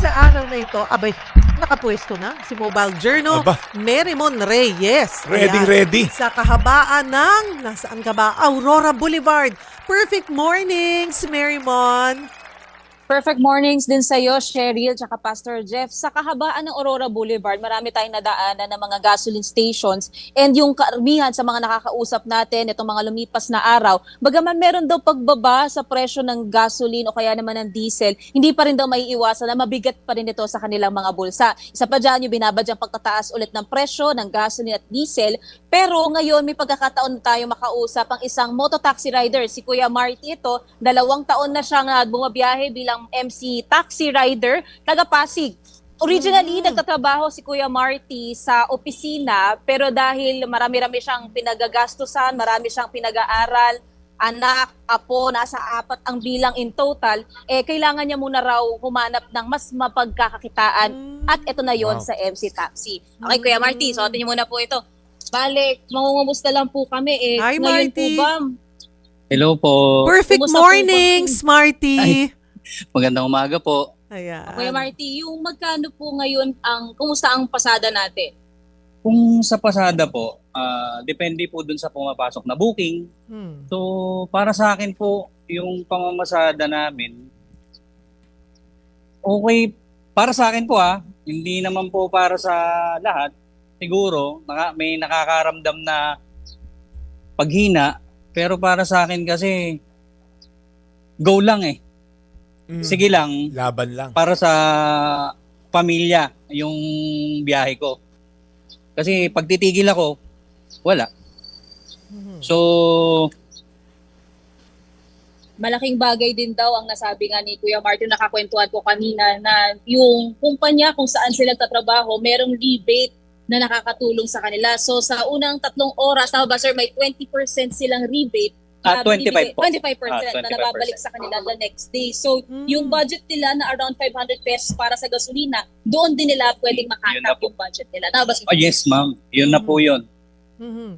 sa araw na ito, abay, nakapwesto na si Mobile Journal, Aba. Merrimon Reyes. Ready, Ayan. ready. Sa kahabaan ng, nasaan ka ba? Aurora Boulevard. Perfect mornings, Merrimon. Perfect mornings din sa iyo, Cheryl, tsaka Pastor Jeff. Sa kahabaan ng Aurora Boulevard, marami tayong nadaanan ng mga gasoline stations and yung karamihan sa mga nakakausap natin, itong mga lumipas na araw, bagaman meron daw pagbaba sa presyo ng gasoline o kaya naman ng diesel, hindi pa rin daw may iwasan na mabigat pa rin ito sa kanilang mga bulsa. Isa pa dyan, yung binabadyang pagtataas ulit ng presyo ng gasoline at diesel. Pero ngayon, may pagkakataon tayo makausap ang isang mototaxi rider, si Kuya Marty ito. 2 taon na siyang bumabiyahe bilang MC taxi rider, taga Pasig. Originally, nagtatrabaho si Kuya Marty sa opisina, pero dahil marami-rami siyang pinagagastusan, marami siyang pinag-aaral, anak, apo, nasa 4 ang bilang in total, kailangan niya muna raw humanap ng mas mapagkakakitaan. At ito na yon Wow. sa MC Taxi. Okay, Kuya Marty, suotin niyo muna po ito. Balik, mangungumusta lang po kami. Hi, Ngayon Marty. po ba, Hello po. Perfect Kumusta po mornings, Marty. Ay. Magandang umaga po. Ayan. Kuya Marty, yung magkano po ngayon kumusta ang pasada natin? Kung sa pasada po, depende po dun sa pumapasok na booking. Hmm. So, para sa akin po, yung pamamasada namin, okay, para sa akin po hindi naman po para sa lahat. Siguro, may nakakaramdam na paghina, pero para sa akin kasi, go lang Sige lang, Laban lang. para sa pamilya yung biyahe ko. Kasi pag titigil ako, wala. So, Malaking bagay din daw ang nasabi nga ni Kuya Marty, nakakwentuhan ko kanina na yung kumpanya kung saan sila tatrabaho, merong rebate na nakakatulong sa kanila. So sa unang 3 oras, tama ba sir, may 20% silang rebate. 25 po. 25% na nababalik sa kanila the next day. So yung budget nila na around 500 pesos para sa gasolina, doon din nila pwedeng Yun na makatap po. yung budget nila. Tama ba sir? yes ma'am, yun na po yun. Mhm.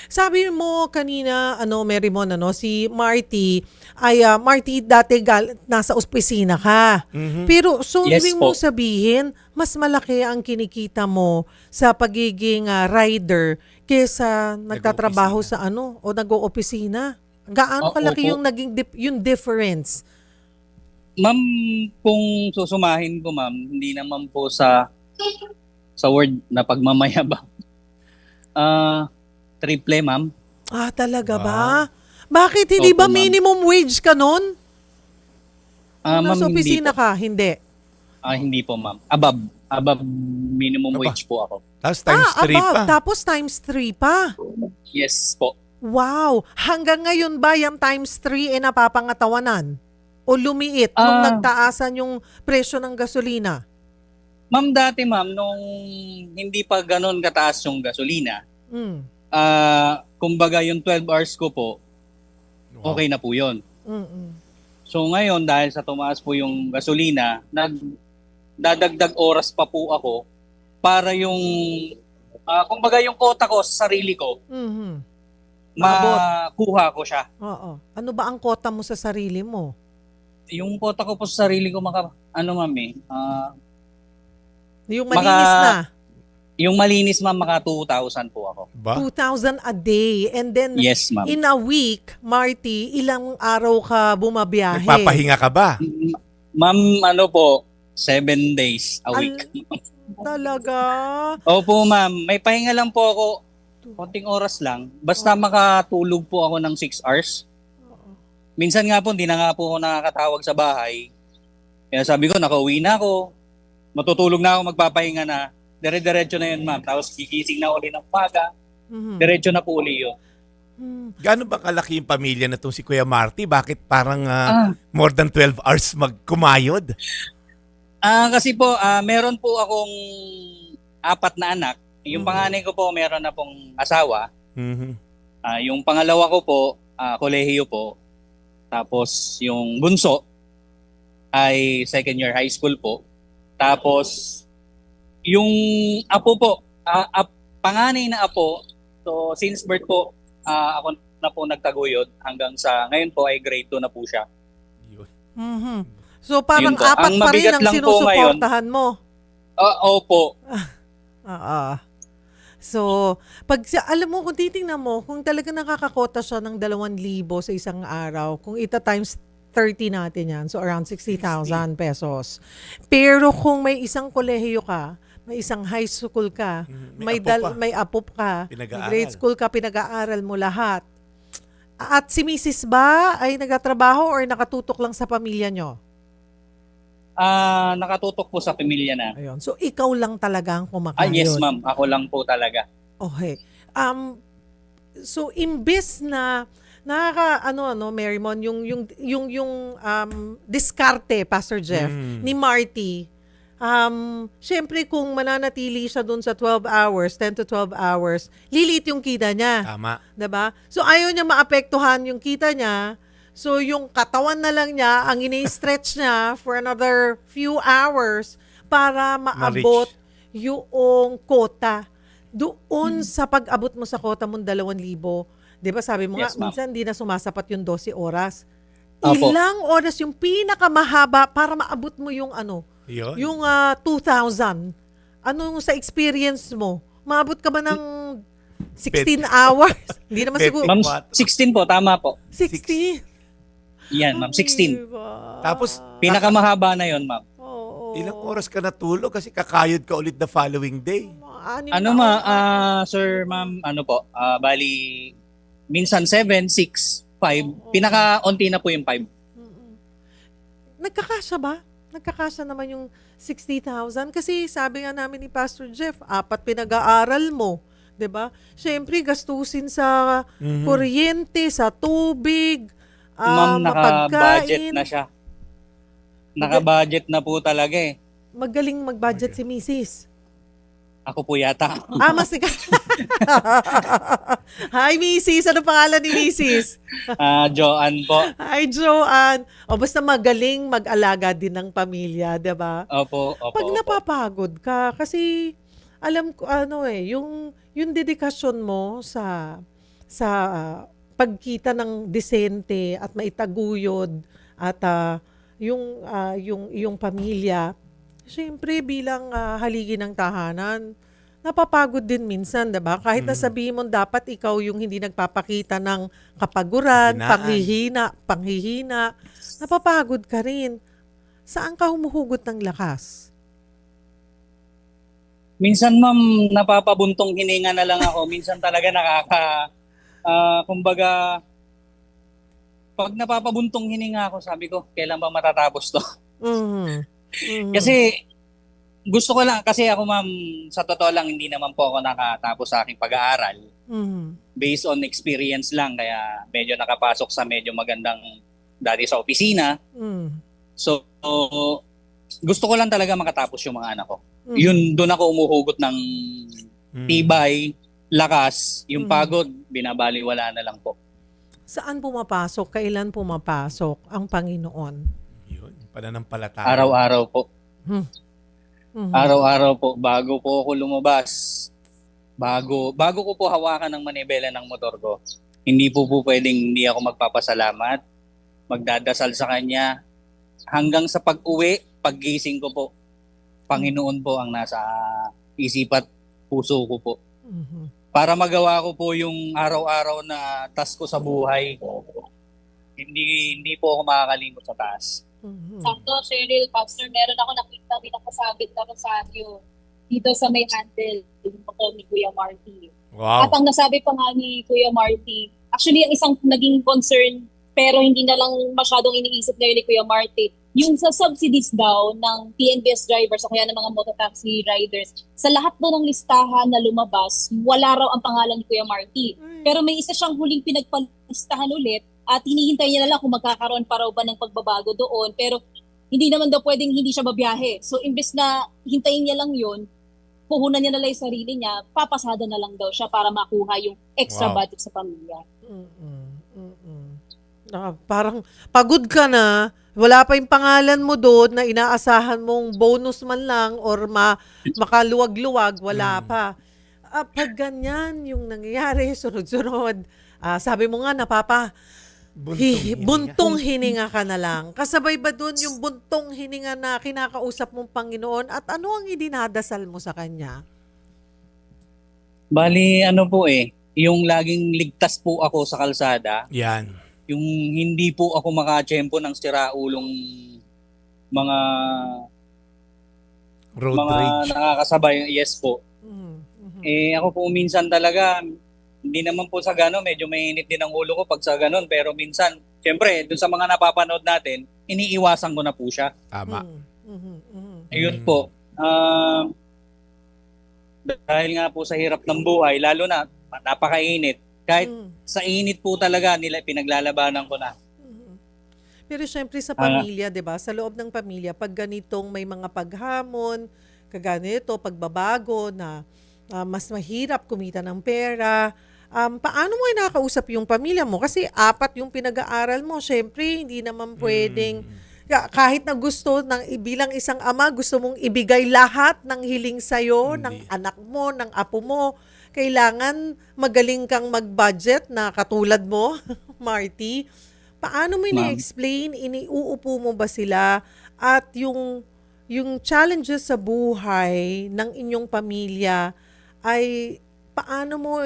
Sabi mo kanina, Merrimon, si Marty, ay Marty, dati nasa opisina ka. Mhm. Pero so Yes ibig po. mong sabihin, mas malaki ang kinikita mo sa pagiging rider kesa nagtatrabaho sa o nag-oopisina. Gaano kalaki Opo. yung naging yung difference? Ma'am, kung susumahin ko ma'am, hindi naman po sa word na pagmamayabang. Triple ma'am. Talaga ba? Bakit hindi Opo, ba ma'am. minimum wage ka nun? Kung Ma'am, nasa hindi opisina po. ka, hindi. Hindi po ma'am. Above minimum Aba. wage po ako. Tapos times 3 above. pa. Tapos times 3 pa. Yes po. Wow! Hanggang ngayon ba yung times 3 napapangatawanan? O lumiit nung nagtaasan yung presyo ng gasolina? Ma'am, dati ma'am, nung hindi pa ganun kataas yung gasolina, Mm. kumbaga yung 12 hours ko po, okay na po yun. Mm-mm. So ngayon, dahil sa tumaas po yung gasolina, nagdadagdag oras pa po ako para yung, kumbaga yung quota ko sa sarili ko, Mhm. makuha ko siya. Oo. Ano ba ang kota mo sa sarili mo? Yung quota ko po sa sarili ko, ma'am Yung malinis na. yung malinis ma'am, maka 2,000 po ako. Ba? 2,000 a day. And then, Yes ma'am. in a week, Marty, ilang araw ka bumabiyahe? Nagpapahinga ka ba? Ma'am, 7 days a week. Talaga? Opo ma'am, may pahinga lang po ako. Konting oras lang. Basta makatulog po ako ng 6 hours. Minsan nga po, hindi na nga po ako nakakatawag sa bahay. Kaya sabi ko, nakauwi na ako. Matutulog na ako, magpapahinga na. Dire-diretso na yun ma'am. Tapos gigising na uli ng umaga. Mhm. Diretso na po uli yun. Gaano ba kalaki yung pamilya na itong si Kuya Marty? Bakit parang more than 12 hours magkumayod? Kasi po, meron po akong 4 na anak. Yung panganay ko po, meron na pong asawa. Mhm. Yung pangalawa ko po, kolehiyo po. Tapos yung bunso ay second year high school po. Tapos yung apo po, panganay na apo, so since birth po, ako na po nagtaguyod hanggang sa ngayon po ay grade 2 na po siya. Yun. Mhm. So parang Yun po. apat Ang pa rin mabigat ang lang po sinusuportahan mo. Opo. Oo. So, alam mo, kung titingnan mo, kung talaga nakakakota siya ng 2,000 sa isang araw, kung times 30 natin yan, so around 60,000 pesos. Pero kung may isang kolehiyo ka, may isang high school ka, May apo pa. may apop ka, may Pinag-aaral. grade school ka, pinag-aaral mo lahat. At si Mrs. ba ay nagtatrabaho or nakatutok lang sa pamilya nyo? Nakatutok po sa pamilya na. Ayun. So, ikaw lang talaga ang kumakayod. Yes, ma'am. Ako lang po talaga. Okay. So imbes na Marymon, yung diskarte, Pastor Jeff, ni Marty, syempre kung mananatili siya dun sa 12 hours, 10 to 12 hours, lilit yung kita niya. Tama. 'Di ba? So ayaw niya maapektuhan yung kita niya. So yung katawan na lang niya ang ini-stretch niya for another few hours para maabot yung quota. Doon sa pag-abot mo sa quota mong 2,000, 'di ba sabi mo Yes, nga ma'am. minsan hindi na sumasapat yung 12 oras. Opo. Ilang oras yung pinakamahaba para maabot mo yung Yun. yung 2,000? Ano sa experience mo? Maabot ka ba ng 16 hours? Hindi naman siguro. Ma'am, 16 po. Tama po. 16? Yan, ma'am. 16. Diba? Tapos, Pinakamahaba na yon, ma'am. Oo. ilang oras ka natulog kasi kakayod ka ulit the following day. Anim Ano na sir, ma'am, ano po, bali, minsan 7, 6, 5. Pinaka-unti na po yung 5. Nagkakasya ba? Nagkakasya naman yung 60,000? Kasi sabi nga namin ni Pastor Jeff, 4 pinag-aaral mo. 'Di ba? Siyempre, gastusin sa kuryente, sa tubig, Ma'am, naka-budget mapagkain. na siya. Naka-budget na po talaga eh. Magaling mag-budget si Mrs. Ako po yata. Mas Hi, Mrs. Ano pangalan ni Mrs.? Joanne po. Hi, Joanne. O basta magaling mag-alaga din ng pamilya, 'di ba? Opo, opo. Pag opo. napapagod ka, kasi alam ko yung dedikasyon mo sa pagkita ng disente at maitaguyod at yung pamilya, syempre bilang haligi ng tahanan, napapagod din minsan, 'di ba? Kahit na sabihin mo dapat ikaw yung hindi nagpapakita ng kapaguran, Hinaan. panghihina, napapagod ka rin. Saan ka humuhugot ng lakas? Minsan, ma'am, napapabuntong hininga na lang ako. Minsan talaga kumbaga, pag napapabuntong hininga ako, sabi ko, kailan ba matatapos to? Mhm. Mhm. Kasi, gusto ko lang, kasi ako, ma'am, sa totoo lang, hindi naman po ako nakatapos sa aking pag-aaral. Mhm. Based on experience lang, kaya medyo nakapasok sa medyo magandang dati sa opisina. Mhm. So, gusto ko lang talaga makatapos yung mga anak ko. Mhm. Yun, doon ako umuhugot ng tibay, lakas, yung Mm. pagod, binabaliwala na lang po. Saan pumapasok? Kailan pumapasok ang Panginoon? Yun, pananampalataya. Araw-araw po. Mhm. Araw-araw po, bago po ako lumabas, bago ko po hawakan ng manibela ng motor ko, hindi po pwedeng hindi ako magpapasalamat, magdadasal sa Kanya, hanggang sa pag-uwi, paggising ko po, Panginoon po ang nasa isip at puso ko po. Mhm. Para magawa ko po yung araw-araw na task ko sa buhay, hindi po ako makakalimot sa task. Mhm. Sakto, Cheryl, Pastor, meron ako nakita, pinakasabit na rosaryo dito sa may handle ito ni Kuya Marty. Wow. At ang nasabi pa nga ni Kuya Marty, actually ang isang naging concern pero hindi na lang masyadong iniisip ngayon ni Kuya Marty, yung sa subsidies daw ng TNBS drivers o kaya ng mga mototaxi riders, sa lahat daw ng listahan na lumabas, wala raw ang pangalan ni Kuya Marty. Pero may isa siyang huling pinagpalistahan ulit at hinihintay niya na lang kung magkakaroon pa raw ba ng pagbabago doon. Pero hindi naman daw pwedeng hindi siya babiyahe. So imbes na hintayin niya lang yun, puhunan niya na lang yung sarili niya, papasada na lang daw siya para makuha yung extra Wow. budget sa pamilya. Parang pagod ka na, wala pa yung pangalan mo doon na inaasahan mong bonus man lang or makaluwag-luwag, wala pa. Pag ganyan yung nangyayari, sunod-sunod, sabi mo nga buntong hininga ka na lang. Kasabay ba dun yung buntong hininga na kinakausap mong Panginoon at ano ang idinadasal mo sa Kanya? Bali, ano po yung laging ligtas po ako sa kalsada, Yan. yung hindi po ako makatsyempo ng siraulong mga Road mga rage. nakakasabay. Yes po. Ako po minsan talaga, hindi naman po sa gano'n, medyo mainit din ang ulo ko pag sa gano'n. Pero minsan, syempre, dun sa mga napapanood natin, iniiwasan ko na po siya. Tama. Ayun po. Dahil nga po sa hirap ng buhay, lalo na napakainit. Kahit sa init po talaga nila, pinaglalabanan ko na. Pero syempre sa pamilya, 'di ba? Sa loob ng pamilya, pag ganitong may mga paghamon, kaganito, pagbabago na mas mahirap kumita ng pera, paano mo inakausap yung pamilya mo? Kasi 4 yung pinag-aaral mo. Syempre, hindi naman pwedeng kahit na gusto bilang isang ama, gusto mong ibigay lahat ng hiling sa'yo, ng anak mo, ng apo mo. Kailangan magaling kang mag-budget na katulad mo, Marty. Paano mo ini-explain, iniuupo mo ba sila at yung challenges sa buhay ng inyong pamilya ay paano mo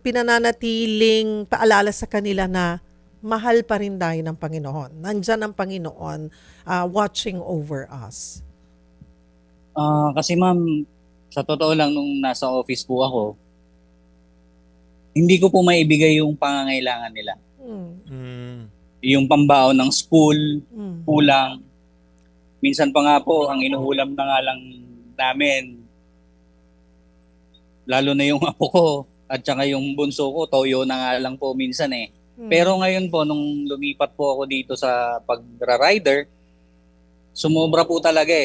pinananatiling paalala sa kanila na mahal pa rin tayo ng Panginoon. Nandyan ang Panginoon watching over us. Kasi ma'am, sa totoo lang, nung nasa office po ako, hindi ko po maibigay yung pangangailangan nila. Yung pambaon ng school, kulang. Minsan pa nga po, ang inuulam na nga lang namin, lalo na yung apo ko, at saka yung bunso ko, toyo na nga lang po minsan Pero ngayon po, nung lumipat po ako dito sa pagra-rider, sumobra po talaga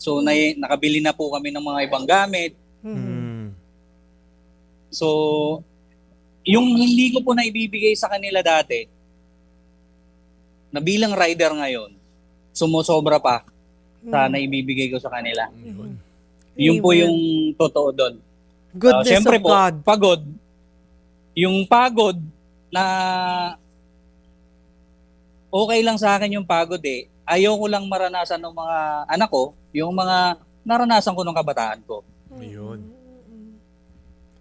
So, nakabili na po kami ng mga ibang gamit. So, yung hindi ko po na ibibigay sa kanila dati, na bilang rider ngayon, sumusobra pa sa naibibigay ko sa kanila. Yun po yung totoo doon. Goodness Siyempre of po, God. pagod. Yung pagod na okay lang sa akin yung pagod Ayaw ko lang maranasan ng mga anak ko, yung mga naranasan ko nung kabataan ko. Ayun.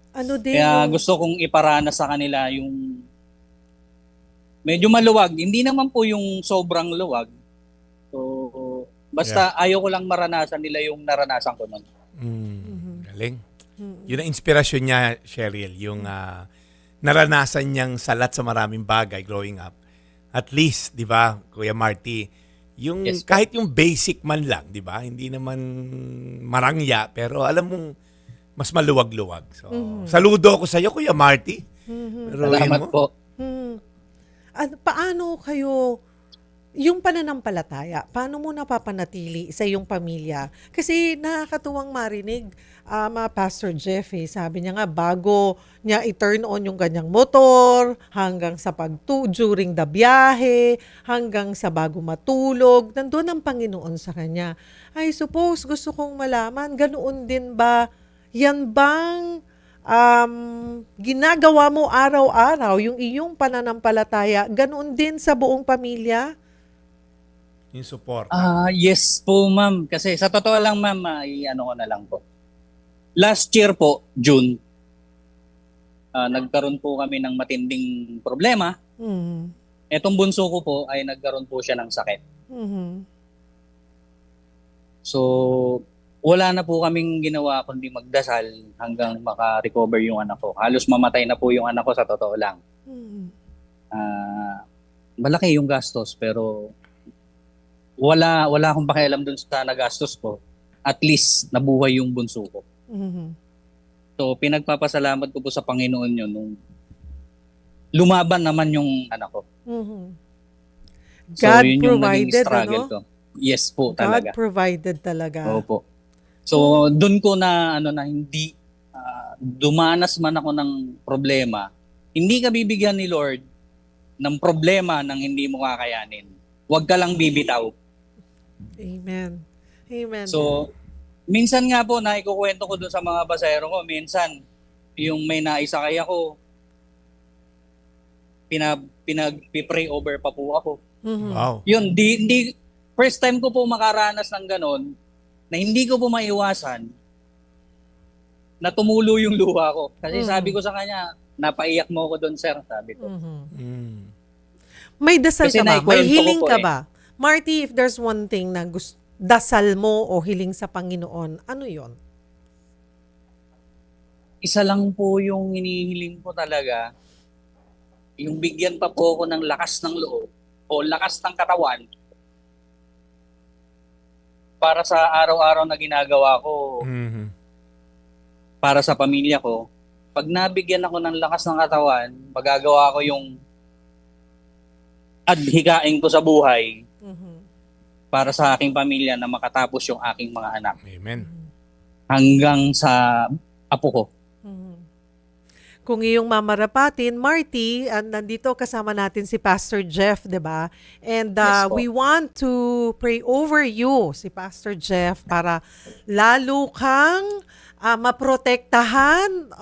Ano din Kaya yung... gusto kong iparanas sa kanila yung medyo maluwag. Hindi naman po yung sobrang luwag. So, basta ayaw ko lang maranasan nila yung naranasan ko nun. Galing. Yun ang inspirasyon niya, Cheryl, yung naranasan niyang salat sa maraming bagay growing up. At least, di ba, Kuya Marty, yung kahit yung basic man lang, di ba? Hindi naman marangya, pero alam mong mas maluwag-luwag. So, saludo ako sa iyo, Kuya Marty. Salamat po. At paano kayo, yung pananampalataya, paano mo napapanatili sa iyong pamilya? Kasi nakakatuwang marinig, Pastor Jeff, sabi niya nga, bago niya i-turn on yung ganyang motor, hanggang sa during the biyahe, hanggang sa bago matulog, nandun ang Panginoon sa kanya. I suppose, gusto kong malaman, ganoon din ba, yan bang ginagawa mo araw-araw, yung iyong pananampalataya, ganoon din sa buong pamilya? Yung support. Yes po, ma'am. Kasi sa totoo lang, ma'am, i-ano ko na lang po. Last year po, June, nagkaroon po kami ng matinding problema. Etong bunso ko po ay nagkaroon po siya ng sakit. So, wala na po kaming ginawa kundi magdasal hanggang maka-recover yung anak ko. Halos mamatay na po yung anak ko sa totoo lang. Malaki yung gastos pero wala akong pakialam dun sa nagastos ko. At least nabuhay yung bunso ko. So pinagpapasalamat ko po sa Panginoon yun nung lumaban naman yung anak ko. God yun yung naging provided, struggle ko. Yes po talaga. God provided talaga. Opo. So doon ko na hindi dumanas man ako ng problema. Hindi ka bibigyan ni Lord ng problema nang hindi mo kakayanin. Huwag ka lang bibitaw. Amen. Amen. So, minsan nga po, naikukwento ko doon sa mga basero ko, minsan, yung may naisakay ako, pinag-pray over pa po ako. Mhm. Wow. Yun, hindi, first time ko po makaranas ng ganon, na hindi ko po maiwasan na tumulo yung luha ko. Kasi sabi ko sa kanya, napaiyak mo ako doon, sir, sabi ko. Mhm. Mm. May dasal Kasi ka ba? May naikwento ko hiling po ka eh. ba? Marty, if there's one thing na dasal mo o hiling sa Panginoon, ano yon? Isa lang po yung hinihiling ko talaga, yung bigyan pa po ako ng lakas ng loob o lakas ng katawan para sa araw-araw na ginagawa ko Mhm. para sa pamilya ko. Pag nabigyan ako ng lakas ng katawan, magagawa ko yung adhikain ko sa buhay Mhm. para sa aking pamilya na makatapos yung aking mga anak Amen. hanggang sa apo ko. Mhm. Kung iyong mamarapatin, Marty, nandito kasama natin si Pastor Jeff, 'di ba? And Yes po. we want to pray over you, si Pastor Jeff, para lalo kang maprotektahan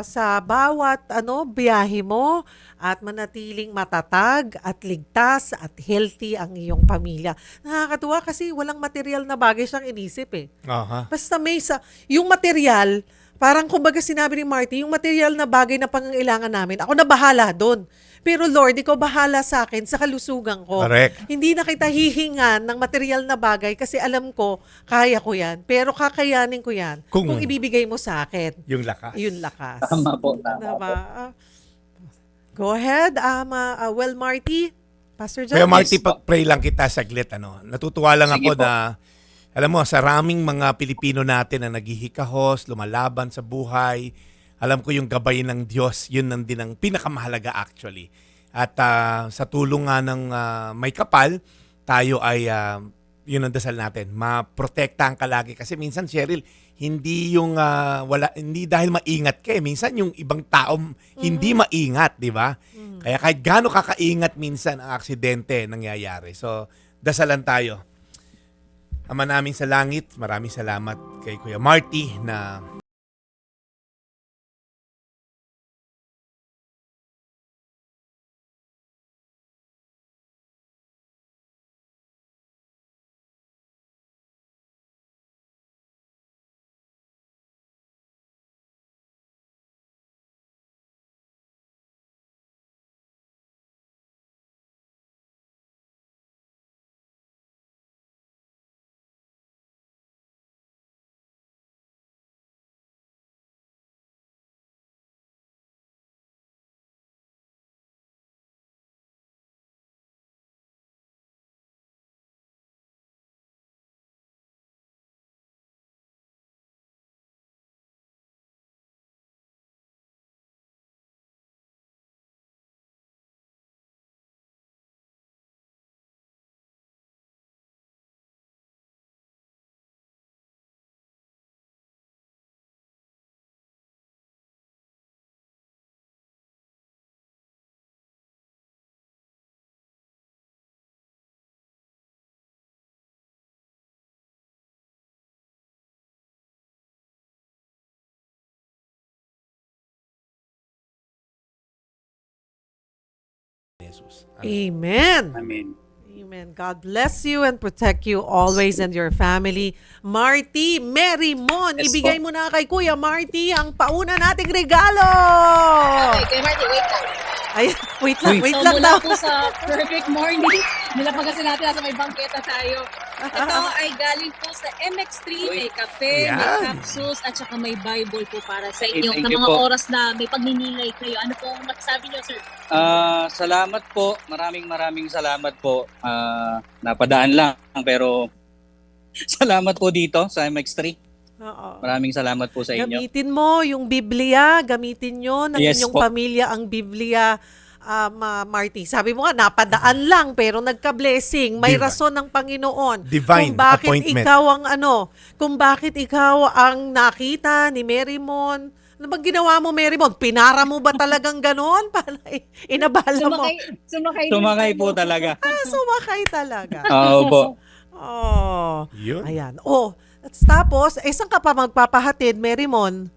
sa bawat biyahe mo at manatiling matatag at ligtas at healthy ang iyong pamilya. Nakakatuwa kasi walang material na bagay siyang inisip eh. Aha. Basta yung material, parang kumbaga sinabi ni Marty, yung material na bagay na pangangailangan namin, ako na bahala doon. Pero Lord, ikaw bahala sa akin sa kalusugan ko. Correct. Hindi na kita hihingan ng material na bagay kasi alam ko, kaya ko yan. Pero kakayanin ko yan Kung kung ibibigay mo sa akin. Yung lakas. Yun lakas. Tama po, tama Diba? po. Go ahead, well, Marty, Pastor John. Kaya Marty, Yes, po. pray lang kita saglit. Natutuwa lang Sige ako po. na, alam mo, sa raming mga Pilipino natin na naghihikahos, lumalaban sa buhay, alam ko yung gabay ng Diyos, yun ang din ang pinakamahalaga actually. At sa tulong nga ng may kapal, tayo ay, yun ang dasal natin, maprotektahan ka lagi. Kasi minsan, Cheryl, hindi yung hindi dahil maingat ka eh. Minsan yung ibang tao hindi maingat, di ba? Kaya kahit gaano kakaingat minsan ang aksidente nangyayari. So, dasalan tayo. Ama namin sa langit, maraming salamat kay Kuya Marty na Jesus. Amen. Amen. Amen. God bless you and protect you always and your family. Marty, Mary Mon, Yes, ibigay po. mo na kay Kuya Marty ang pauna nating regalo. Okay, kay Marty, wait lang. Ay, wait lang So daw. mula po sa Perfect Morning, nilapag kasi natin nasa may bangketa tayo. Ito ay galing po sa MX3, may kape, may Yan. capsules, at saka may Bible po para sa Okay, inyo. thank Na you mga po. oras na may pagniningay kayo. Ano po ang masasabi niyo, sir? Salamat po. Maraming salamat po. Napadaan lang pero salamat po dito sa MX3. Oo. Maraming salamat po sa inyo. Gamitin mo yung Biblia, gamitin nyo ng Yes inyong po. pamilya ang Biblia, Marty. Sabi mo nga, napadaan lang pero nagka-blessing. May Divine. rason ng Panginoon. Divine kung bakit appointment. ikaw ang kung bakit ikaw ang nakita ni Mary Mon. Ano bang ginawa mo, Mary Mon? Pinara mo ba talagang ganon? Para inabala mo? Sumakay po talaga. Sumakay talaga. Oo po. Oh. Yun. Ayan. Oh, tapos, saan ka pa magpapahatid, Mary Mon?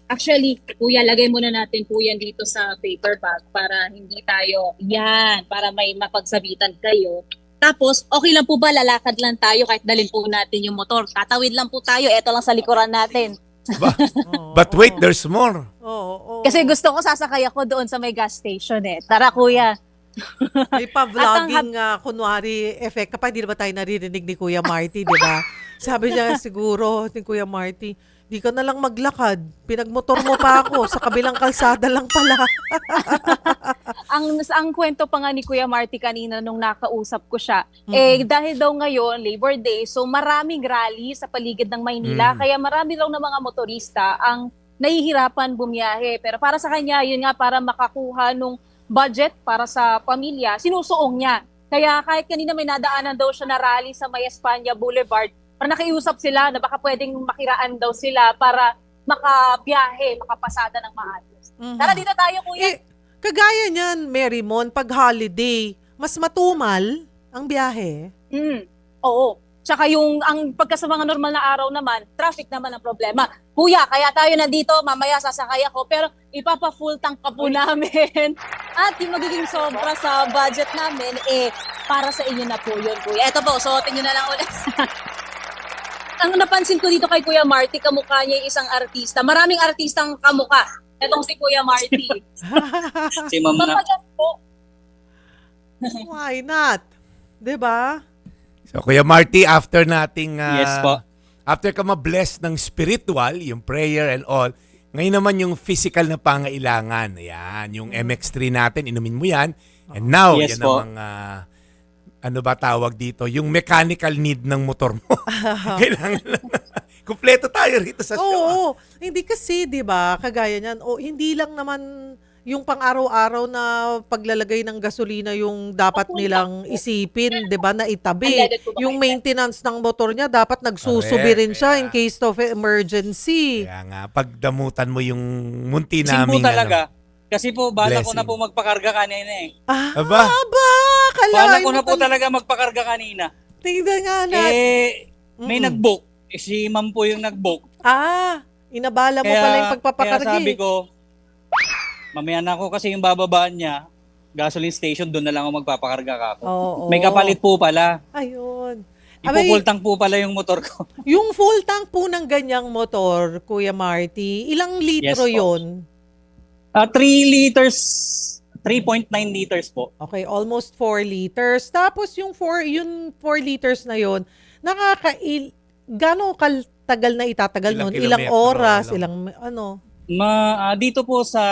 Actually, kuya, lagay muna natin po yan dito sa paper bag para hindi tayo, yan, para may mapagsabitan kayo. Tapos, okay lang po ba, lalakad lang tayo kahit dalhin po natin yung motor. Tatawid lang po tayo, eto lang sa likuran natin. But wait, there's more. Oo. Kasi gusto ko sasakay ako doon sa may gas station eh. Tara kuya. May pa-vlogging, kunwari, effect. Kapag di ba tayo naririnig ni Kuya Marty, di ba? Sabi niya siguro ni Kuya Marty, di ka na lang maglakad. Pinagmotor mo pa ako. Sa kabilang kalsada lang pala. Ang kwento pa nga ni Kuya Marty kanina nung nakausap ko siya, eh dahil daw ngayon, Labor Day, so maraming rally sa paligid ng Maynila, kaya marami raw na mga motorista ang nahihirapan bumiyahe. Pero para sa kanya, yun nga, para makakuha nung budget para sa pamilya, sinusuong niya. Kaya kahit kanina may nadaanan daw siya na rally sa May Espana Boulevard, para nakiusap sila na baka pwedeng makiraan daw sila para makabiyahe, makapasada ng maayos. Tara dito tayo, kuya. Kagaya niyan, Marymon, pag holiday, mas matumal ang biyahe. Oo. Tsaka ang pagka sa mga normal na araw naman, traffic naman ang problema. Kuya, kaya tayo nandito, mamaya sasakay ako, pero ipapa-full tank ka po namin. At yung magiging sobra sa budget namin, para sa inyo na po yun, kuya. Eto po, suotin nyo na lang ulit. Ang napansin ko dito kay Kuya Marty, kamukha niya yung isang artista. Maraming artistang kamukha. Etong si Kuya Marty. Si Ma'am na. Papagas po. Why not? 'Di ba? So, Kuya Marty, after nating... Yes po. After ka ma-bless ng spiritual, yung prayer and all, ngayon naman yung physical na pangailangan. Ayan, yung MX3 natin, inumin mo yan. And now, Yes yan po. namang... ano ba tawag dito? Yung mechanical need ng motor mo. Kailangan kumpleto tayo rito sa show. Oo. Hindi kasi, 'di ba? Kagaya niyan. O hindi lang naman yung pang-araw-araw na paglalagay ng gasolina yung dapat nilang isipin, 'di ba, na itabi. Yung maintenance ng motor niya dapat nagsusubi rin siya in case of emergency. Kaya nga, pagdamutan mo yung munti Kasi po naming... talaga. Kasi po, bala ko blessing. na po magpakarga kanina eh. Aba? Bala ko na po talaga magpakarga kanina. Tingnan nga natin. May nag-book. Si Ma'am po yung nag-book. Inabala mo pala yung pagpapakargi. Kaya sabi ko, mamaya na ako kasi yung bababaan niya, gasoline station, doon na lang ako magpapakarga ka ako. Oo. May kapalit po pala. Ayun. Ipupultang po pala yung motor ko. Yung full tank po ng ganyang motor, Kuya Marty, ilang litro Yes po. yon? 3 liters, 3.9 liters po. Okay, almost 4 liters. Tapos yung 4 liters na yon, gano'ng katagal na itatagal Ilang nun? Ilang kilometro, oras? ilang- Ilang ano? Dito po sa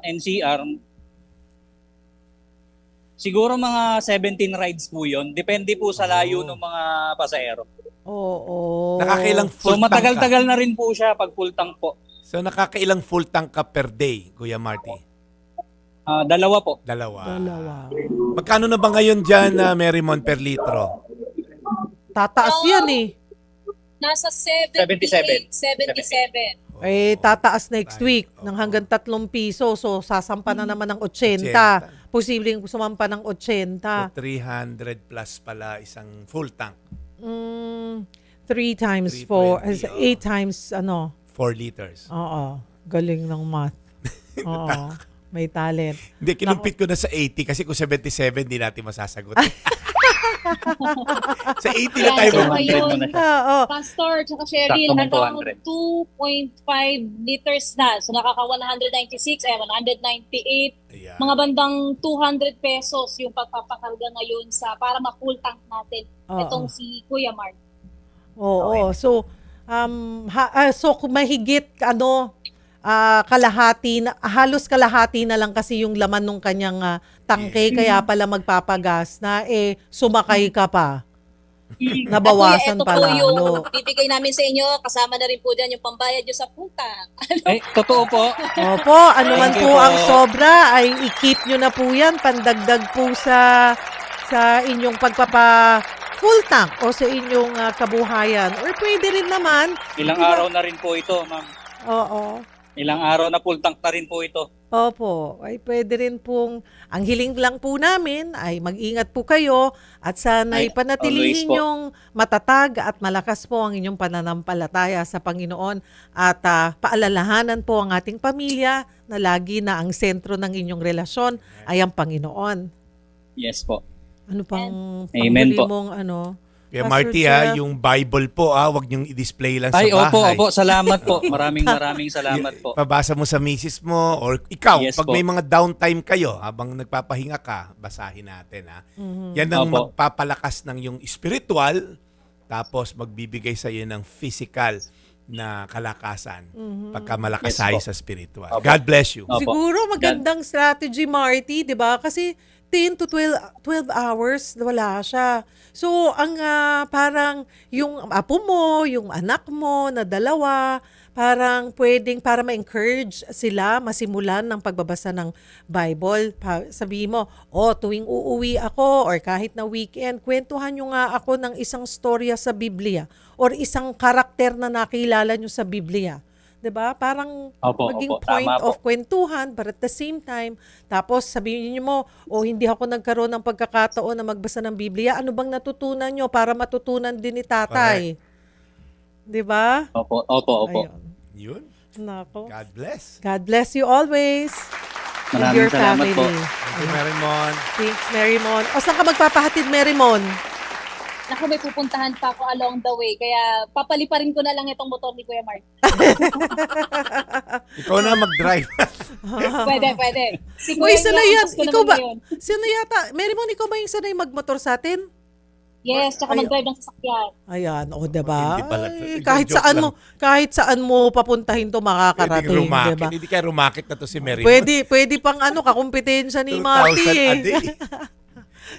NCR, siguro mga 17 rides po yun. Depende po sa layo ng mga pasahero. Oo. Nakakailang full So tank ka? matagal-tagal na rin po siya pag full tank po. So nakakailang full tank ka per day, Kuya Marty? 2 po. Dalawa. Dalawa. Magkano na ba ngayon dyan, Marymon, per litro? Tataas yan eh. Nasa 77. 77. Tataas next week ng hanggang 3 piso. So, sasampa na naman ng 80. Posibleng sumampa ng 80. So 300 plus pala isang full tank. 3 times 4, 320, 8 times 4 liters. Oo. Galing ng math. Oo. May talent. Hindi, kinumpit ko na sa 80 kasi kung 77, di natin masasagot. Sa 80 na tayo So, ba? ngayon, mo na siya. Oo. Pastor, tsaka Cheryl, Sakto mo hanggang 200. 2.5 liters na. So, nakaka 196, 198. Ayan. Mga bandang 200 pesos yung pagpapakarga ngayon para ma-full tank natin. Oo. Itong si Kuya Mark. Oo. So, mahigit kalahati na, halos kalahati na lang kasi yung laman ng kanyang tangke, kaya pala magpapagas na sumakay ka pa. Nabawasan At kuya, pa ito po yung lalo. bibigay namin sa inyo. Kasama na rin po dyan yung pambayad nyo sa utang. Totoo po. Opo, ano man Thank you po po. ang sobra ay i-keep nyo na po yan, pandagdag po sa inyong full tank o sa inyong kabuhayan. Or pwede rin naman, Ilang araw na rin po ito, ma'am. oo, Ilang araw na full tank na rin po ito. Opo, ay pwede rin pong, ang hiling lang po namin ay mag-ingat po kayo at sana'y Ay, panatilihin always po. yung matatag at malakas po ang inyong pananampalataya sa Panginoon at paalalahanan po ang ating pamilya na lagi na ang sentro ng inyong relasyon ay ang Panginoon. Yes po. Ano pang Amen panghuli po. mong ano? Kaya Pastor Marty, Jeff? yung Bible po, wag niyong i-display lang sa Ay, bahay. opo. Salamat po. Maraming salamat po. Pabasa mo sa misis mo or ikaw, Yes pag po. may mga downtime kayo, habang nagpapahinga ka, basahin natin. Yan ang Opo. magpapalakas ng yung spiritual, tapos magbibigay sa iyo ng physical na kalakasan pagka malakas Yes tayo po. sa spiritual. Opo. God bless you. Opo. Siguro magandang strategy, Marty, 'di ba? Kasi 10 to 12 hours wala siya. So, ang parang yung apo mo, yung anak mo na dalawa, parang pwedeng para ma-encourage sila masimulan ng pagbabasa ng Bible. Sabihin mo, tuwing uuwi ako or kahit na weekend, kwentuhan nyo nga ako ng isang storya sa Biblia or isang karakter na nakilala nyo sa Biblia. 'Di ba? Parang Opo, maging opo. point Tama po. of kwentuhan, but at the same time, tapos sabihin niyo mo, hindi ako nagkaroon ng pagkakataon na magbasa ng Biblia. Ano bang natutunan nyo para matutunan din ni tatay? 'Di ba? Opo. Ayun. Yun. Nako. God bless. God bless you always. And Maraming your salamat family. po. Thank you, Marimon. Thanks, Marymon. O, saan ka magpapahatid, Marymon? Naku, may pupuntahan pa ako along the way. Kaya papaliparin ko na lang itong motor ni Kuya Mark. Ikaw na mag-drive. Pwede. Si Uy, sanay yan. Campos ko Ikaw naman ba? yun. Sino yata? Marymon, ikaw ba yung sanay magmotor sa atin? Yes, tsaka Ay- mag-drive ng sasakyan. Ayan, diba? Hindi pala. Ay, Joke kahit saan mo papuntahin to makakarating, Pwede rumakit. diba? Hindi kaya rumakit na to si Marimon. Pwede pang kakumpetensya ni 2,000 Marty a eh. day.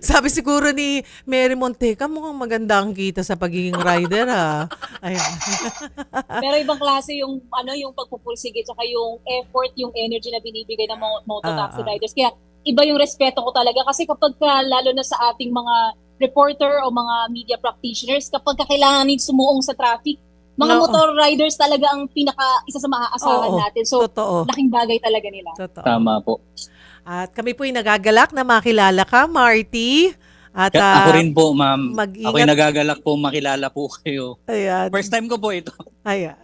Sabi siguro ni Mary Monteca, mukhang maganda ang kita sa pagiging rider ha. Ayan. Pero ibang klase yung yung pagpupursige tsaka yung effort, yung energy na binibigay ng mga mototaxi riders. Kaya iba yung respeto ko talaga kasi kapag lalo na sa ating mga reporter o mga media practitioners, kapag kailanganin sumuong sa traffic, mga Oo. motor riders talaga ang isa sa maaasahan Oo, natin. So, totoo. laking bagay talaga nila. Totoo. Tama po. At kami po'y nagagalak na makilala ka, Marty. At Ako rin po, ma'am. mag-ingat. Ako'y nagagalak po makilala po kayo. Ayan. First time ko po ito. Ayan.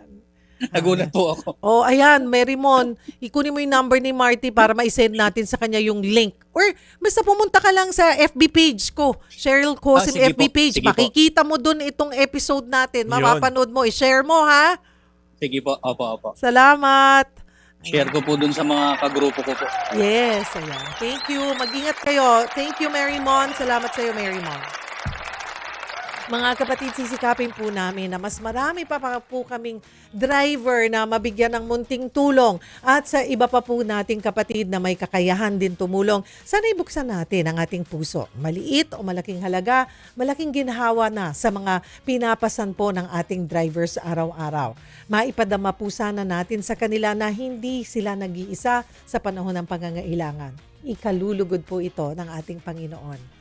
Nagulat po ako. Ayan, Marymon, ikunin mo yung number ni Marty para ma-send natin sa kanya yung link. Or basta pumunta ka lang sa FB page ko, Cheryl Cosin Sige FB po, page. sige po. Makikita mo dun itong episode natin. Yun. Mapapanood mo. I-share mo, ha? Sige po. Opo. Salamat. Share ko po dun sa mga kagrupo ko po. Yes, ayan. Thank you. Mag-ingat kayo. Thank you, Marymon. Salamat sa iyo, Marymon. Mga kapatid, sisikapin po namin na mas marami pa po kaming driver na mabigyan ng munting tulong at sa iba pa po nating kapatid na may kakayahan din tumulong. Sana ibuksan natin ang ating puso. Maliit o malaking halaga, malaking ginhawa na sa mga pinapasan po ng ating drivers araw-araw. Maipadama po sana natin sa kanila na hindi sila nag-iisa sa panahon ng pangangailangan. Ikalulugod po ito ng ating Panginoon.